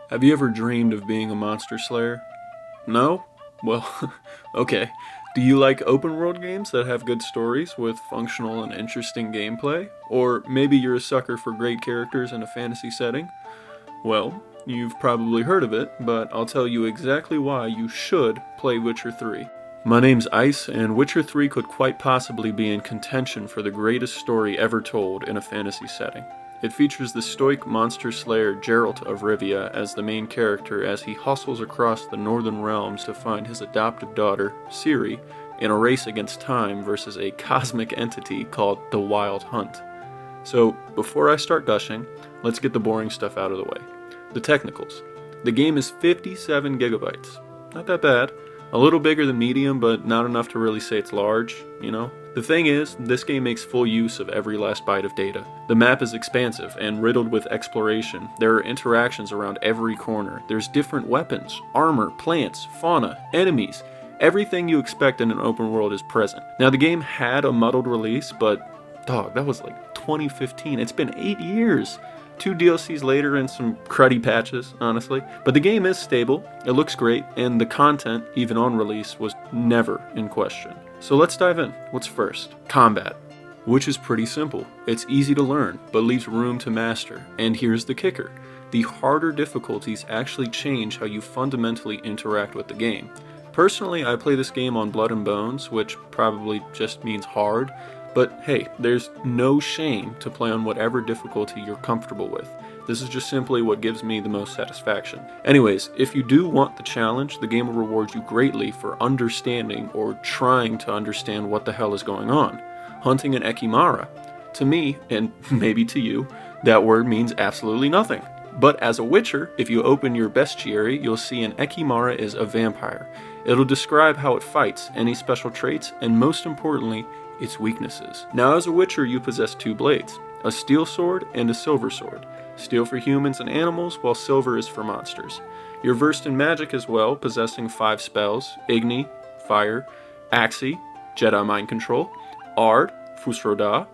Have you ever dreamed of being a monster slayer? No? Well, okay. Do you like open world games that have good stories with functional and interesting gameplay? Or maybe you're a sucker for great characters in a fantasy setting? Well, you've probably heard of it, but I'll tell you exactly why you should play Witcher 3. My name's Ice, and Witcher 3 could quite possibly be in contention for the greatest story ever told in a fantasy setting. It features the stoic monster slayer Geralt of Rivia as the main character as he hustles across the northern realms to find his adopted daughter, Ciri, in a race against time versus a cosmic entity called the Wild Hunt. So, before I start gushing, let's get the boring stuff out of the way. The technicals. The game is 57 gigabytes. Not that bad. A little bigger than medium, but not enough to really say it's large, you know? The thing is, this game makes full use of every last byte of data. The map is expansive and riddled with exploration. There are interactions around every corner. There's different weapons, armor, plants, fauna, enemies. Everything you expect in an open world is present. Now, the game had a muddled release, but dog, that was like 2015. It's been 8 years. 2 DLCs later and some cruddy patches, honestly. But the game is stable, it looks great, and the content, even on release, was never in question. So let's dive in. What's first? Combat. Which is pretty simple. It's easy to learn, but leaves room to master. And here's the kicker. The harder difficulties actually change how you fundamentally interact with the game. Personally, I play this game on Blood and Bones, which probably just means hard, but hey, there's no shame to play on whatever difficulty you're comfortable with. This is just simply what gives me the most satisfaction. Anyways, if you do want the challenge, the game will reward you greatly for understanding or trying to understand what the hell is going on. Hunting an Ekimara. To me, and maybe to you, that word means absolutely nothing. But as a Witcher, if you open your bestiary, you'll see an Ekimara is a vampire. It'll describe how it fights, any special traits, and most importantly, its weaknesses. Now as a Witcher, you possess 2 blades, a steel sword and a silver sword. Steel for humans and animals, while silver is for monsters. You're versed in magic as well, possessing 5 spells, Igni, Fire, Axii, Jedi Mind Control, Ard, Fusroda,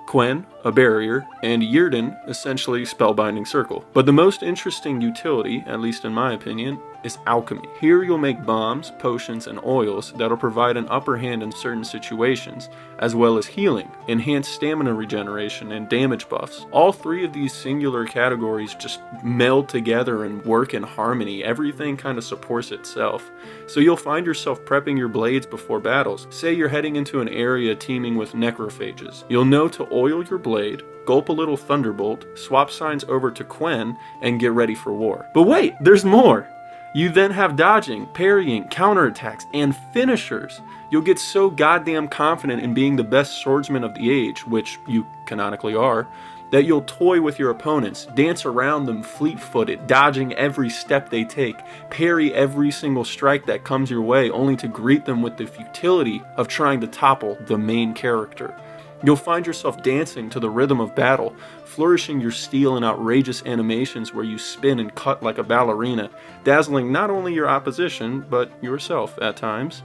Quen, a barrier, and Yrden, essentially spellbinding circle. But the most interesting utility, at least in my opinion, is alchemy. Here you'll make bombs, potions, and oils that'll provide an upper hand in certain situations, as well as healing, enhanced stamina regeneration, and damage buffs. All 3 of these singular categories just meld together and work in harmony. Everything kind of supports itself. So you'll find yourself prepping your blades before battles. Say you're heading into an area teeming with necrophages. You'll know to oil your blade, gulp a little thunderbolt, swap signs over to Quen, and get ready for war. But wait, there's more! You then have dodging, parrying, counterattacks, and finishers. You'll get so goddamn confident in being the best swordsman of the age, which you canonically are, that you'll toy with your opponents, dance around them fleet-footed, dodging every step they take, parry every single strike that comes your way, only to greet them with the futility of trying to topple the main character. You'll find yourself dancing to the rhythm of battle, flourishing your steel in outrageous animations where you spin and cut like a ballerina, dazzling not only your opposition, but yourself at times,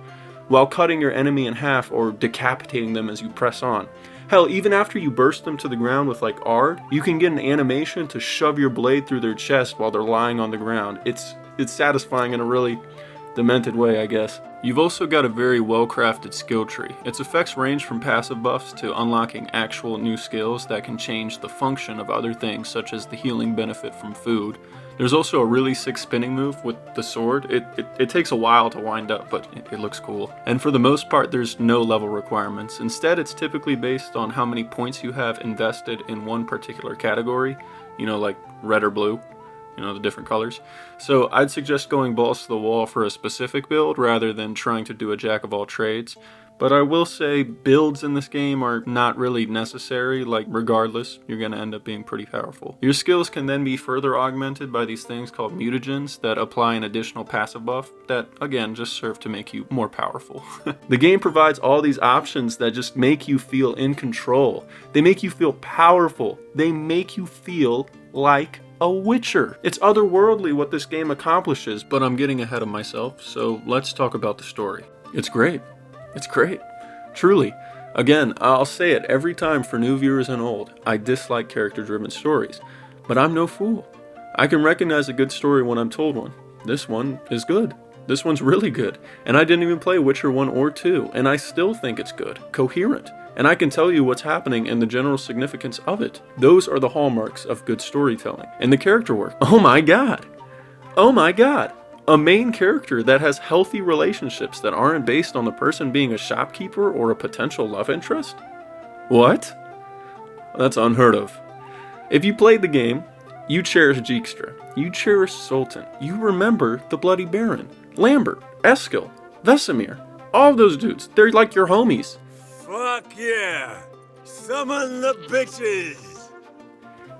while cutting your enemy in half or decapitating them as you press on. Hell, even after you burst them to the ground with like Ard, you can get an animation to shove your blade through their chest while they're lying on the ground. It's satisfying in a really demented way, I guess. You've also got a very well-crafted skill tree. Its effects range from passive buffs to unlocking actual new skills that can change the function of other things, such as the healing benefit from food. There's also a really sick spinning move with the sword. It takes a while to wind up, but it looks cool. And for the most part, there's no level requirements. Instead, it's typically based on how many points you have invested in one particular category, like red or blue. The different colors. So I'd suggest going balls to the wall for a specific build rather than trying to do a jack of all trades. But I will say builds in this game are not really necessary, regardless, you're going to end up being pretty powerful. Your skills can then be further augmented by these things called mutagens that apply an additional passive buff that, again, just serve to make you more powerful. The game provides all these options that just make you feel in control. They make you feel powerful. They make you feel like a Witcher. It's otherworldly what this game accomplishes, but I'm getting ahead of myself, so let's talk about the story. It's great. It's great. Truly. Again, I'll say it every time for new viewers and old, I dislike character-driven stories, but I'm no fool. I can recognize a good story when I'm told one. This one is good. This one's really good. And I didn't even play Witcher 1 or 2, and I still think it's good. Coherent. And I can tell you what's happening and the general significance of it. Those are the hallmarks of good storytelling. And the character work. Oh my god! Oh my god! A main character that has healthy relationships that aren't based on the person being a shopkeeper or a potential love interest? What? That's unheard of. If you played the game, you cherish Dijkstra, you cherish Sultan, you remember the Bloody Baron, Lambert, Eskil, Vesemir, all those dudes, they're like your homies. Fuck yeah! Summon the bitches!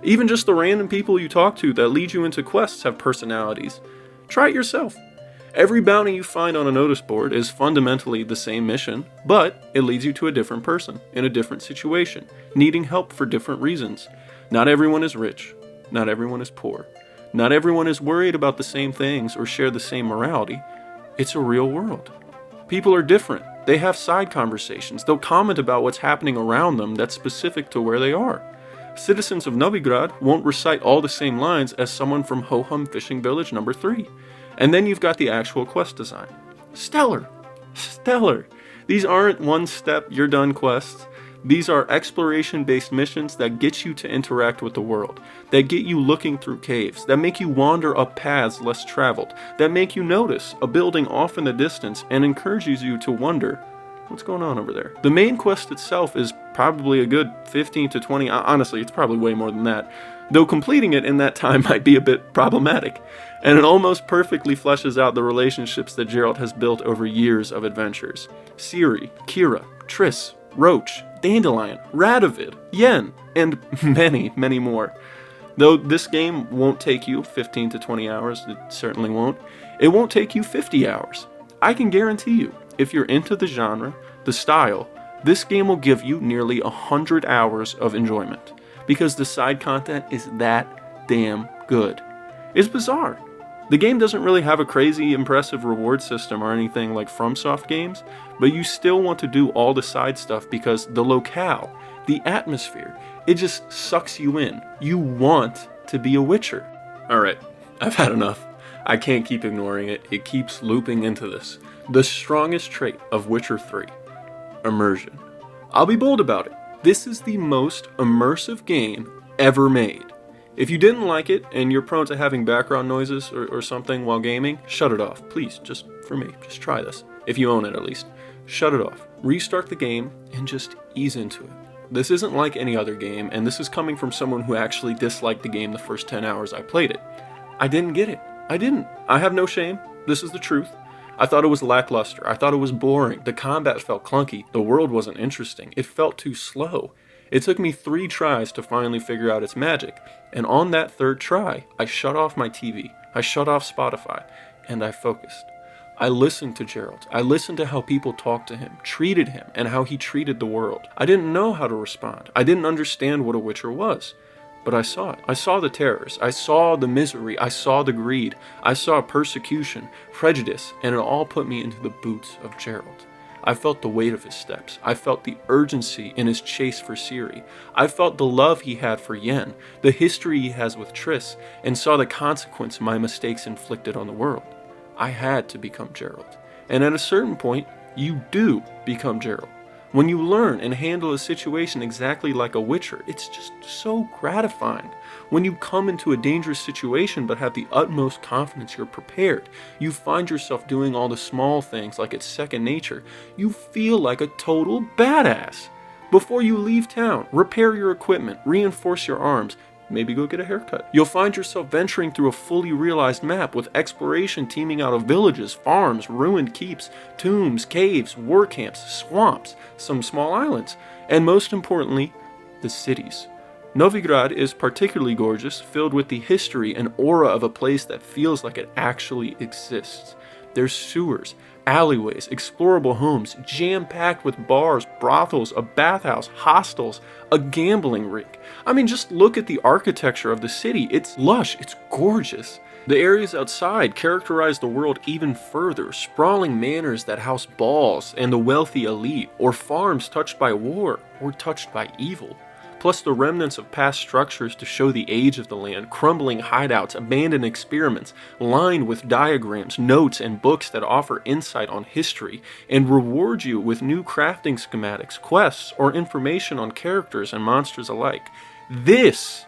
Even just the random people you talk to that lead you into quests have personalities. Try it yourself. Every bounty you find on a notice board is fundamentally the same mission, but it leads you to a different person, in a different situation, needing help for different reasons. Not everyone is rich. Not everyone is poor. Not everyone is worried about the same things or share the same morality. It's a real world. People are different. They have side conversations. They'll comment about what's happening around them that's specific to where they are. Citizens of Novigrad won't recite all the same lines as someone from Ho-Hum Fishing Village number 3. And then you've got the actual quest design. Stellar! Stellar! These aren't one-step, you're-done quests. These are exploration-based missions that get you to interact with the world, that get you looking through caves, that make you wander up paths less traveled, that make you notice a building off in the distance and encourages you to wonder, what's going on over there? The main quest itself is probably a good 15 to 20, honestly, it's probably way more than that, though completing it in that time might be a bit problematic, and it almost perfectly fleshes out the relationships that Geralt has built over years of adventures. Ciri, Kira, Triss, Roach, Dandelion, Radovid, Yen, and many, many more. Though this game won't take you 15 to 20 hours, it certainly won't, it won't take you 50 hours. I can guarantee you, if you're into the genre, the style, this game will give you nearly 100 hours of enjoyment, because the side content is that damn good. It's bizarre. The game doesn't really have a crazy impressive reward system or anything like FromSoft games, but you still want to do all the side stuff because the locale, the atmosphere, it just sucks you in. You want to be a Witcher. Alright, I've had enough. I can't keep ignoring it. It keeps looping into this. The strongest trait of Witcher 3, immersion. I'll be bold about it. This is the most immersive game ever made. If you didn't like it and you're prone to having background noises or something while gaming, shut it off. Please, just for me, just try this. If you own it at least. Shut it off. Restart the game and just ease into it. This isn't like any other game, and this is coming from someone who actually disliked the game the first 10 hours I played it. I didn't get it. I didn't. I have no shame. This is the truth. I thought it was lackluster. I thought it was boring. The combat felt clunky. The world wasn't interesting. It felt too slow. It took me 3 tries to finally figure out its magic, and on that 3rd try, I shut off my TV, I shut off Spotify, and I focused. I listened to Geralt. I listened to how people talked to him, treated him, and how he treated the world. I didn't know how to respond. I didn't understand what a Witcher was. But I saw it. I saw the terrors. I saw the misery. I saw the greed. I saw persecution, prejudice, and it all put me into the boots of Geralt. I felt the weight of his steps. I felt the urgency in his chase for Ciri. I felt the love he had for Yen, the history he has with Triss, and saw the consequence my mistakes inflicted on the world. I had to become Geralt. And at a certain point, you do become Geralt. When you learn and handle a situation exactly like a Witcher, it's just so gratifying. When you come into a dangerous situation but have the utmost confidence you're prepared, you find yourself doing all the small things like it's second nature, you feel like a total badass. Before you leave town, repair your equipment, reinforce your arms, maybe go get a haircut. You'll find yourself venturing through a fully realized map with exploration teeming out of villages, farms, ruined keeps, tombs, caves, war camps, swamps, some small islands, and most importantly, the cities. Novigrad is particularly gorgeous, filled with the history and aura of a place that feels like it actually exists. There's sewers, alleyways, explorable homes, jam-packed with bars, brothels, a bathhouse, hostels, a gambling ring. I mean, just look at the architecture of the city. It's lush, it's gorgeous. The areas outside characterize the world even further, sprawling manors that house balls and the wealthy elite, or farms touched by war or touched by evil. plus the remnants of past structures to show the age of the land, crumbling hideouts, abandoned experiments, lined with diagrams, notes, and books that offer insight on history, and reward you with new crafting schematics, quests, or information on characters and monsters alike. This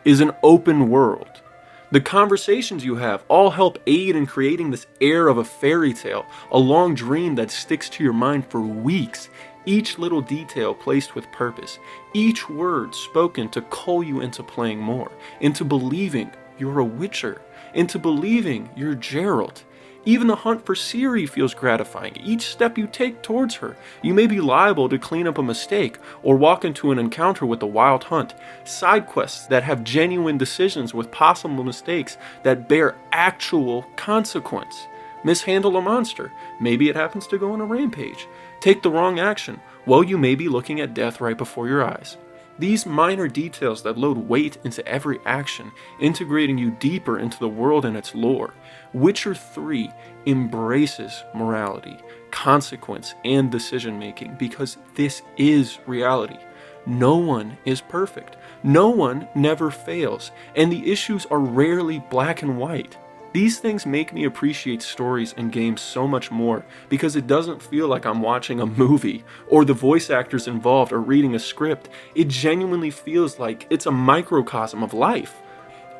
is an open world. The conversations you have all help aid in creating this air of a fairy tale, a long dream that sticks to your mind for weeks. Each little detail placed with purpose, each word spoken to cull you into playing more, into believing you're a Witcher, into believing you're Geralt. Even the hunt for Ciri feels gratifying. Each step you take towards her, you may be liable to clean up a mistake or walk into an encounter with a wild hunt. Side quests that have genuine decisions with possible mistakes that bear actual consequence. Mishandle a monster. Maybe it happens to go on a rampage. Take the wrong action. Well, you may be looking at death right before your eyes. These minor details that load weight into every action, integrating you deeper into the world and its lore. Witcher 3 embraces morality, consequence, and decision making because this is reality. No one is perfect. No one never fails, and the issues are rarely black and white. These things make me appreciate stories and games so much more because it doesn't feel like I'm watching a movie or the voice actors involved are reading a script. It genuinely feels like it's a microcosm of life.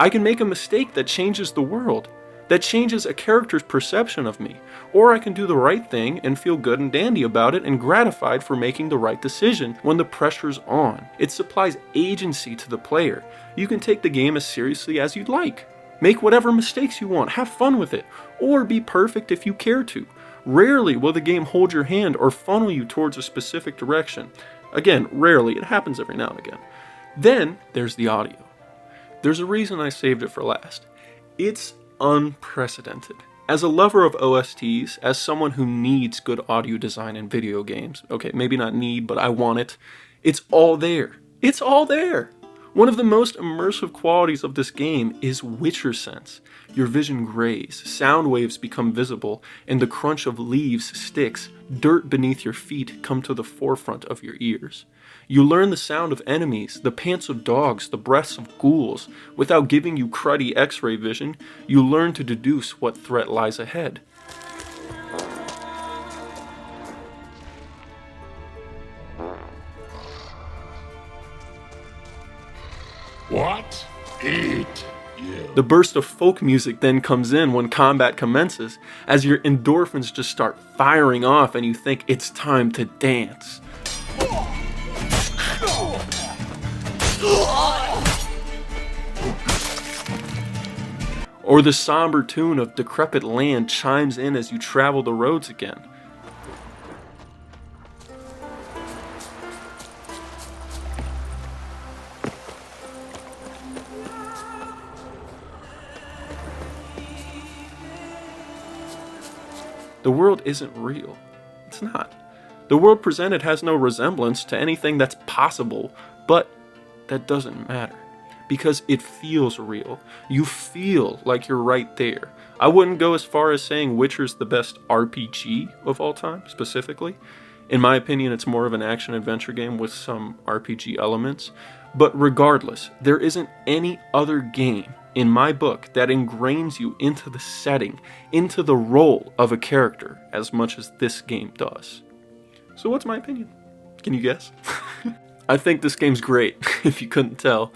I can make a mistake that changes the world, that changes a character's perception of me, or I can do the right thing and feel good and dandy about it and gratified for making the right decision when the pressure's on. It supplies agency to the player. You can take the game as seriously as you'd like. Make whatever mistakes you want, have fun with it, or be perfect if you care to. Rarely will the game hold your hand or funnel you towards a specific direction. Again, rarely, it happens every now and again. Then, there's the audio. There's a reason I saved it for last. It's unprecedented. As a lover of OSTs, as someone who needs good audio design in video games, okay, maybe not need, but I want it, it's all there. It's all there! One of the most immersive qualities of this game is Witcher sense. Your vision grays, sound waves become visible, and the crunch of leaves, sticks, dirt beneath your feet come to the forefront of your ears. You learn the sound of enemies, the pants of dogs, the breaths of ghouls. Without giving you cruddy X-ray vision, you learn to deduce what threat lies ahead. What? Eat, you. The burst of folk music then comes in when combat commences, as your endorphins just start firing off and you think it's time to dance. Or the somber tune of Decrepit Land chimes in as you travel the roads again. The world isn't real. It's not. The world presented has no resemblance to anything that's possible, but that doesn't matter. Because it feels real. You feel like you're right there. I wouldn't go as far as saying Witcher's the best RPG of all time, specifically. In my opinion, it's more of an action-adventure game with some RPG elements. But regardless, there isn't any other game in my book that ingrains you into the setting, into the role of a character as much as this game does. So what's my opinion? Can you guess? I think this game's great, if you couldn't tell.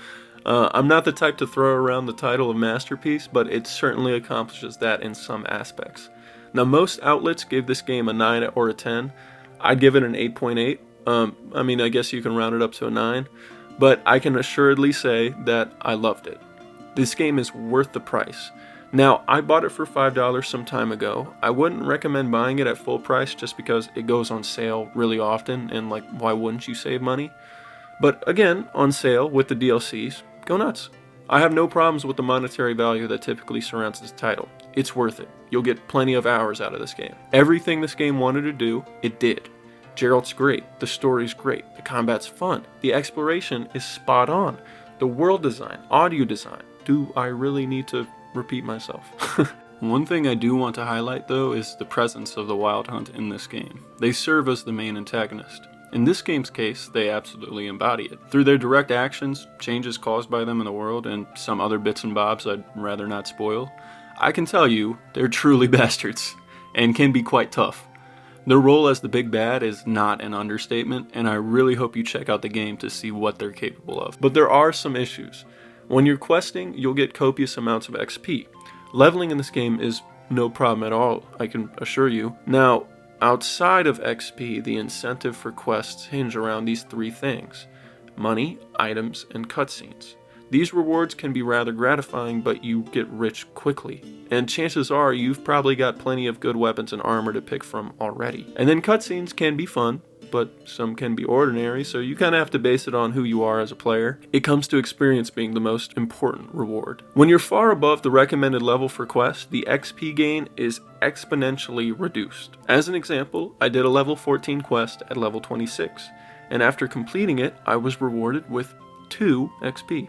I'm not the type to throw around the title of masterpiece, but it certainly accomplishes that in some aspects. Now, most outlets give this game a 9 or a 10. I'd give it an 8.8. I guess you can round it up to a 9, but I can assuredly say that I loved it. This game is worth the price. Now, I bought it for $5 some time ago. I wouldn't recommend buying it at full price just because it goes on sale really often, and why wouldn't you save money? But again, on sale with the DLCs, go nuts. I have no problems with the monetary value that typically surrounds this title. It's worth it. You'll get plenty of hours out of this game. Everything this game wanted to do, it did. Geralt's great, the story's great, the combat's fun, the exploration is spot on, the world design, audio design. Do I really need to repeat myself? One thing I do want to highlight though is the presence of the Wild Hunt in this game. They serve as the main antagonist. In this game's case, they absolutely embody it. Through their direct actions, changes caused by them in the world, and some other bits and bobs I'd rather not spoil, I can tell you, they're truly bastards, and can be quite tough. Their role as the big bad is not an understatement, and I really hope you check out the game to see what they're capable of. But there are some issues. When you're questing, you'll get copious amounts of XP. Leveling in this game is no problem at all, I can assure you. Now, outside of XP, the incentive for quests hinge around these three things: money, items, and cutscenes. These rewards can be rather gratifying, but you get rich quickly. And chances are you've probably got plenty of good weapons and armor to pick from already. And then cutscenes can be fun, but some can be ordinary, so you kind of have to base it on who you are as a player. It comes to experience being the most important reward. When you're far above the recommended level for quests, the XP gain is exponentially reduced. As an example, I did a level 14 quest at level 26, and after completing it, I was rewarded with 2 XP.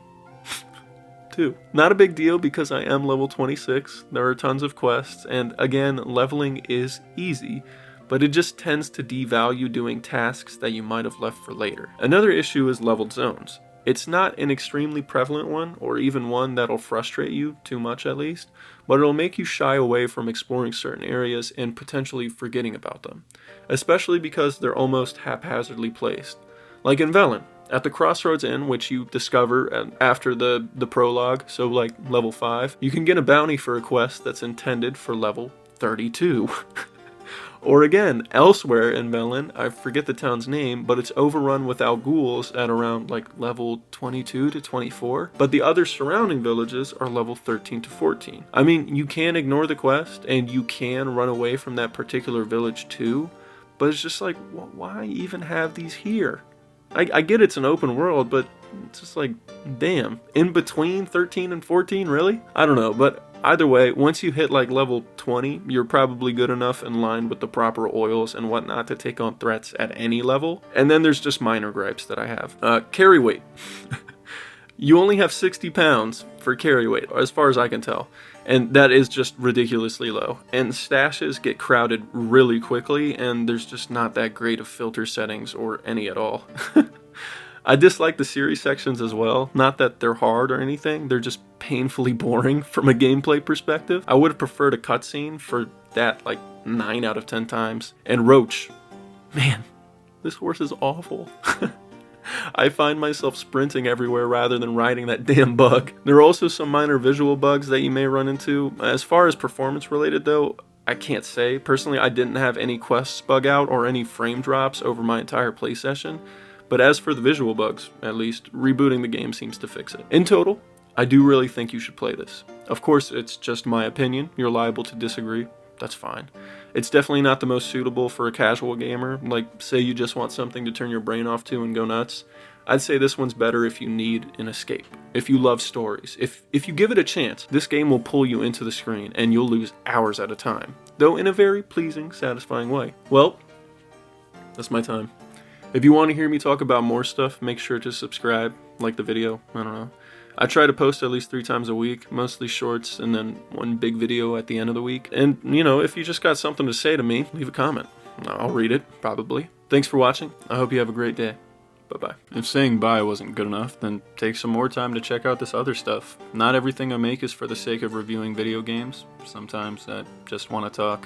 2. Not a big deal because I am level 26, there are tons of quests, and again, leveling is easy, but it just tends to devalue doing tasks that you might have left for later. Another issue is leveled zones. It's not an extremely prevalent one, or even one that'll frustrate you, too much at least, but it'll make you shy away from exploring certain areas and potentially forgetting about them, especially because they're almost haphazardly placed. Like in Velen, at the Crossroads Inn, which you discover after the prologue, so like level 5, you can get a bounty for a quest that's intended for level 32. Or again, elsewhere in Velen, I forget the town's name, but it's overrun with Ghouls at around like level 22 to 24, but the other surrounding villages are level 13 to 14. I mean, you can ignore the quest, and you can run away from that particular village too, but it's just like, why even have these here? I get it's an open world, but it's just like, damn, in between 13 and 14, really? I don't know, but either way, once you hit like level 20, you're probably good enough in line with the proper oils and whatnot to take on threats at any level. And then there's just minor gripes that I have. Carry weight. You only have 60 pounds for carry weight, as far as I can tell. And that is just ridiculously low. And stashes get crowded really quickly, and there's just not that great of filter settings or any at all. I dislike the series sections as well. Not that they're hard or anything, they're just painfully boring from a gameplay perspective. I would have preferred a cutscene for that like 9 out of 10 times. And Roach, man, this horse is awful. I find myself sprinting everywhere rather than riding that damn bug. There are also some minor visual bugs that you may run into. As far as performance related though, I can't say. Personally, I didn't have any quests bug out or any frame drops over my entire play session. But as for the visual bugs, at least, rebooting the game seems to fix it. In total, I do really think you should play this. Of course, it's just my opinion. You're liable to disagree. That's fine. It's definitely not the most suitable for a casual gamer, like say you just want something to turn your brain off to and go nuts. I'd say this one's better if you need an escape, if you love stories. If you give it a chance, this game will pull you into the screen and you'll lose hours at a time, though in a very pleasing, satisfying way. Well, that's my time. If you want to hear me talk about more stuff, make sure to subscribe, like the video, I don't know. I try to post at least 3 times a week, mostly shorts, and then one big video at the end of the week. And, you know, if you just got something to say to me, leave a comment. I'll read it, probably. Thanks for watching. I hope you have a great day. Bye-bye. If saying bye wasn't good enough, then take some more time to check out this other stuff. Not everything I make is for the sake of reviewing video games. Sometimes I just want to talk.